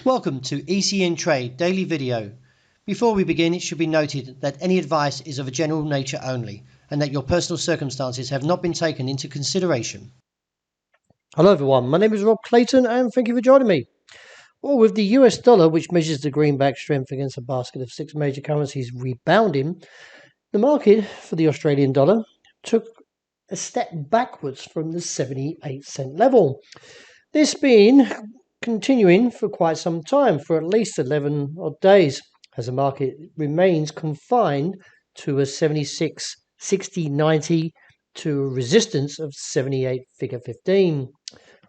Welcome to ECNTRADE Daily Video. Before we begin, it should be noted that any advice is of a general nature only and that your personal circumstances have not been taken into consideration. Hello everyone, my name is Rob Clayton and thank you for joining me. Well, with the US dollar, which measures the greenback strength against a basket of 6 major currencies rebounding, the market for the Australian dollar took a step backwards from the 78-cent level. This been continuing for quite some time, for at least 11 odd days, as the market remains confined to a 76, 60, 90 to a resistance of 78 figure 15.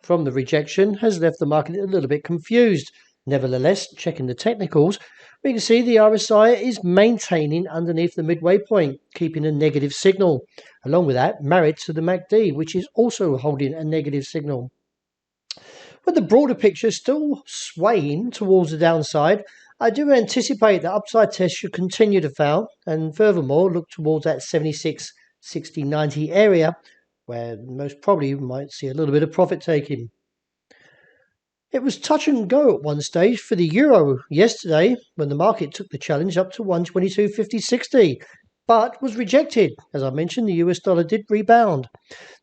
From the rejection has left the market a little bit confused. Nevertheless, checking the technicals, we can see the RSI is maintaining underneath the midway point, keeping a negative signal. Along with that, married to the MACD, which is also holding a negative signal. With the broader picture still swaying towards the downside, I do anticipate the upside test should continue to fail and furthermore look towards that 76, 60, 90 area, where most probably we might see a little bit of profit taking. It was touch and go at one stage for the euro yesterday when the market took the challenge up to 122.50.60, but was rejected. As I mentioned, the US dollar did rebound.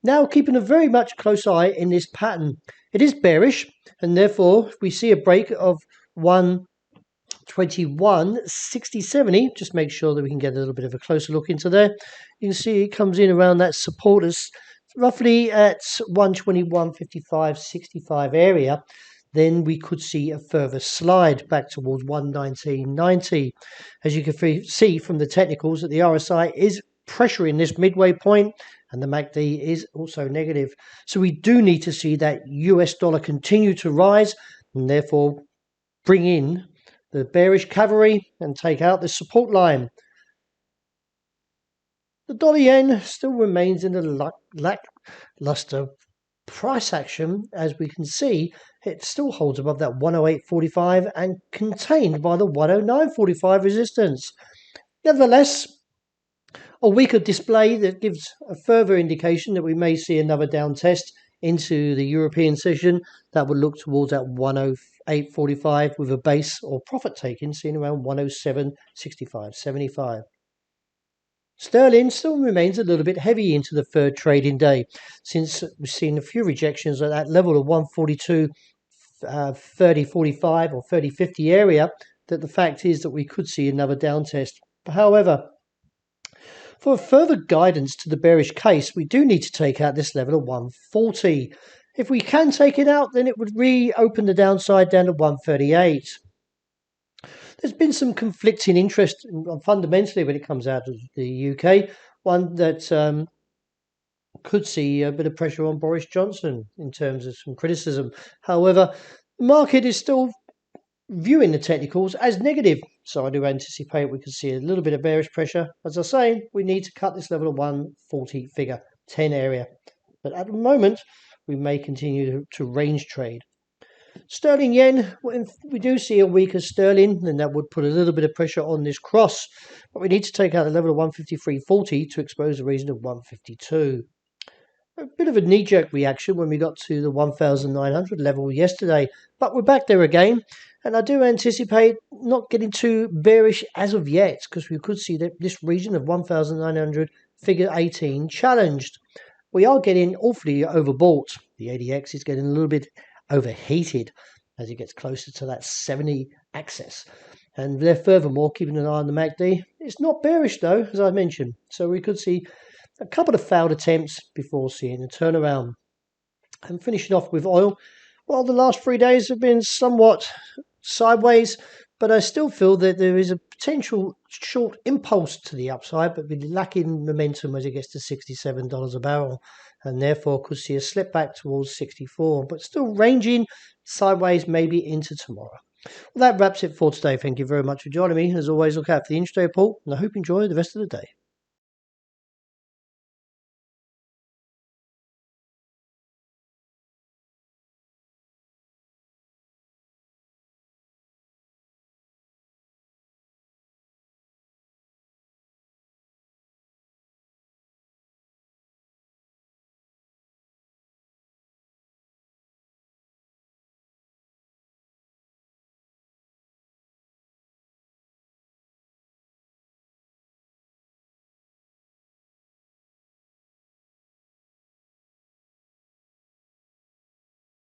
Now keeping a very much close eye in this pattern. It is bearish, and therefore if we see a break of 121.60.70, just make sure that we can get a little bit of a closer look into there. You can see it comes in around that supporters roughly at 121.55.65 area. Then we could see a further slide back towards 119.90. As you can see from the technicals, that the RSI is pressuring this midway point and the MACD is also negative. So we do need to see that US dollar continue to rise and therefore bring in the bearish cavalry and take out the support line. The dollar yen still remains in a lackluster price action. As we can see, it still holds above that 108.45 and contained by the 109.45 resistance. Nevertheless, a weaker display that gives a further indication that we may see another down test into the European session that would look towards that 108.45 with a base or profit taking seen around 107.65.75. Sterling still remains a little bit heavy into the third trading day, since we've seen a few rejections at that level of 142.30.45 or 30.50 area, that the fact is that we could see another down test. However, for further guidance to the bearish case, we do need to take out this level of 140. If we can take it out, then it would reopen the downside down to 138. There's been some conflicting interest fundamentally when it comes out of the UK. One that could see a bit of pressure on Boris Johnson in terms of some criticism. However, the market is still viewing the technicals as negative. So I do anticipate we could see a little bit of bearish pressure. As I say, we need to cut this level of 140 figure 10 area. But at the moment, we may continue to range trade. Sterling yen, if we do see a weaker sterling, then that would put a little bit of pressure on this cross. But we need to take out the level of 153.40 to expose the region of 152. A bit of a knee-jerk reaction when we got to the 1,900 level yesterday. But we're back there again. And I do anticipate not getting too bearish as of yet, because we could see that this region of 1,900 figure 18 challenged. We are getting awfully overbought. The ADX is getting a little bit overheated as it gets closer to that 70 axis, and they're furthermore keeping an eye on the MACD. It's not bearish though, as I mentioned, so we could see a couple of failed attempts before seeing a turnaround. And finishing off with oil, well, the last 3 days have been somewhat sideways, but I still feel that there is a potential short impulse to the upside, but be lacking momentum as it gets to $67 a barrel, and therefore could see a slip back towards 64, but still ranging sideways maybe into tomorrow. Well, that wraps it for today. Thank you very much for joining me. As always, look out for the intraday report, and I hope you enjoy the rest of the day.